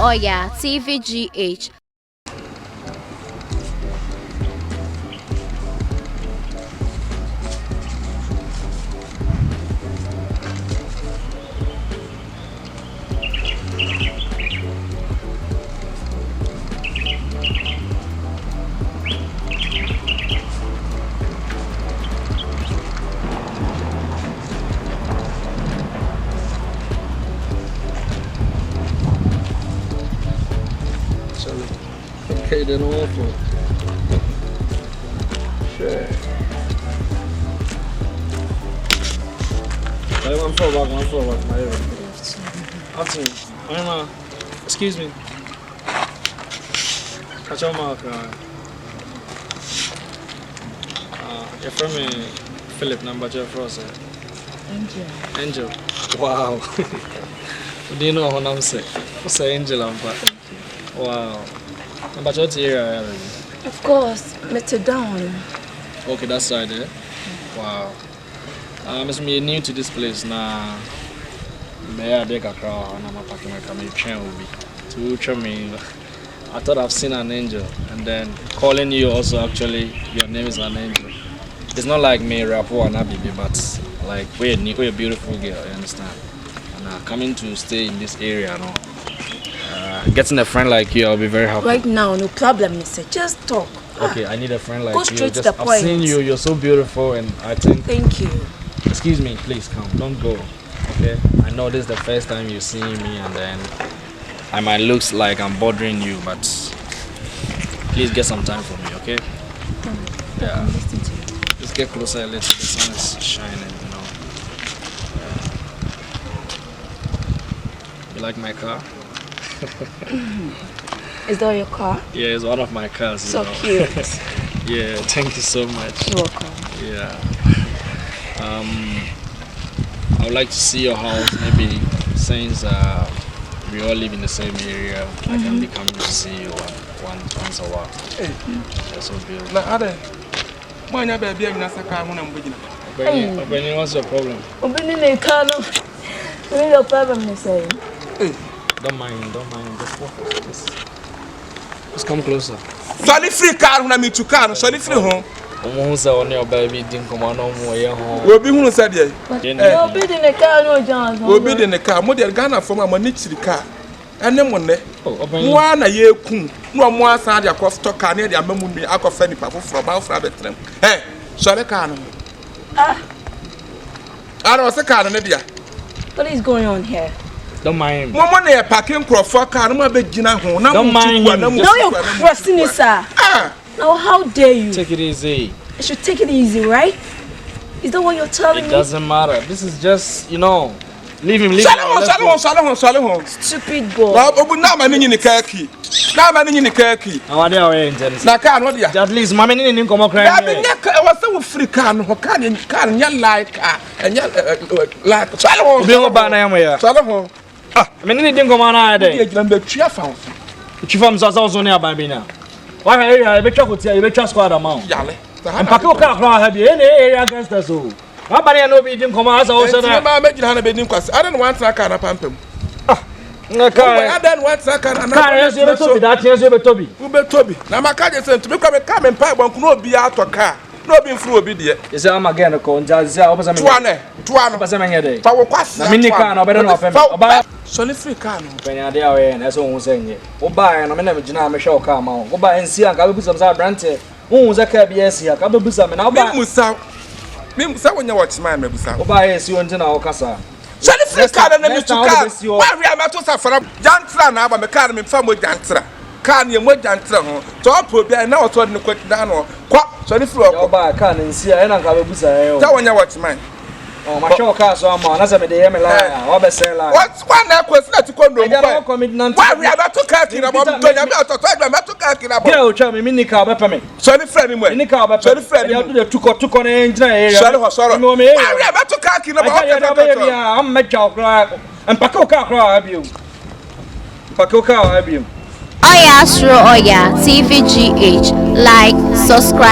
Oyaa, TVgh. Okay, then awful. Sure. I'm forward, my afternoon. Excuse me. Catch your mark. You're from me, Philip, number 12. Angel. Wow. Do you know how I'm saying? What's Angel? Wow. But what's area? Of course, Mr. Down. Okay, that side there. Wow. Mr. Me new to this place now. May I take a car and I'm packing my camera chain will be to me. I thought I've seen an angel, and then calling you also actually your name is an angel. It's not like me Rapo and Abibi, but like we're a beautiful girl, you understand? And coming to stay in this area, no. Getting a friend like you, I'll be very happy. Right now, no problem, mister. Just talk. Okay, I need a friend like Go you. straight to the point. I've seen you, you're so beautiful, and I think... Thank you. Excuse me, please come, don't go, okay? I know this is the first time you're seeing me, and then I might look like I'm bothering you, but please get some time for me, okay? Yeah. Just get closer a little, the sun is shining, you know. You like my car? Is that your car? Yeah, it's one of my cars. So know. cute. Yeah, thank you so much. You're welcome. Yeah. I would like to see your house, maybe since we all live in the same area. I can be coming to see you once a while. Hey. That's so beautiful. Now, Ade, why not be a nice car when I'm beginning? Benny, what's your problem? Opening a car, no. What's your problem, mister? Hey. Don't mind. Just walk. Just come closer. Sorry, free car when I meet you car. Sorry, free home. Who's on your baby? Didn't come on home. We'll be who said ye. We'll be in the car, no chance. We'll be in the car. More than Ghana for my money to the car. And then one day, one a year coon. No more side your cost to car near the Amamuni, Aqua Fanny Papa from our rabbit. Hey, sorry, car. I was a car, Nadia. What is going on here? Don't mind. One day, packing for car, no more big dinner home. Don't mind. No, you're crossing it, sir. Now, how dare you? Take it easy. I should take it easy, right? Is that what you're telling me? It doesn't matter. This is just, you know, leave him. Salon. Stupid boy. Now, my name in the car key. Now, my name in the car key. Now, what are you intense? Now, can't what you at least, my name didn't come up crying. I was so free can like and like Salon. Be a banana. Salon. I mean, didn't come on either. The tree found. Chief from also nearby me now. Why are you a better squad amount? Yale. And Paco Car have any area against us all. Nobody know we didn't come out also. I don't want to car pump him. I don't want to car and that years over Toby. Toby. Now, my car is sent to become a car and pipe one could not be out of car. No being through a bid yet. Is I'm again a con, just opposite 2 day. Power quas, Minican, or better not about Solid free car. Penny, and that's all saying it. Go buy and I'm never Jana Michelle come out. Go buy and see a couple of some branches. Who's a cab? Yes, here, couple of some and I'll buy Musa. Mimusa when you watch my Mebusa. Go buy a Sion in our casa. Solid free car and then you car. Why we are not to suffer up. Jantra now, but the car in family Jantra. Can you what Jantra? Top will be now told the quick down or quack. Solid free. I'll buy a car and see and I'll have a busa. That when you watch mine. Oh, my show car so I'm on. As I made the MLA, what's one that was not to come to commitment? Why we are not to car in about to car. Girl, tell me, Minica, Bepperman. Sorry, friend, Minica, sorry, friend, you took on engine. Sorry, no, me. I am not to car in about I'm Metro Clark and Pacoca have you. Pacoca have you. Oyaa, Suro, Oyaa, TVgh. Like, subscribe.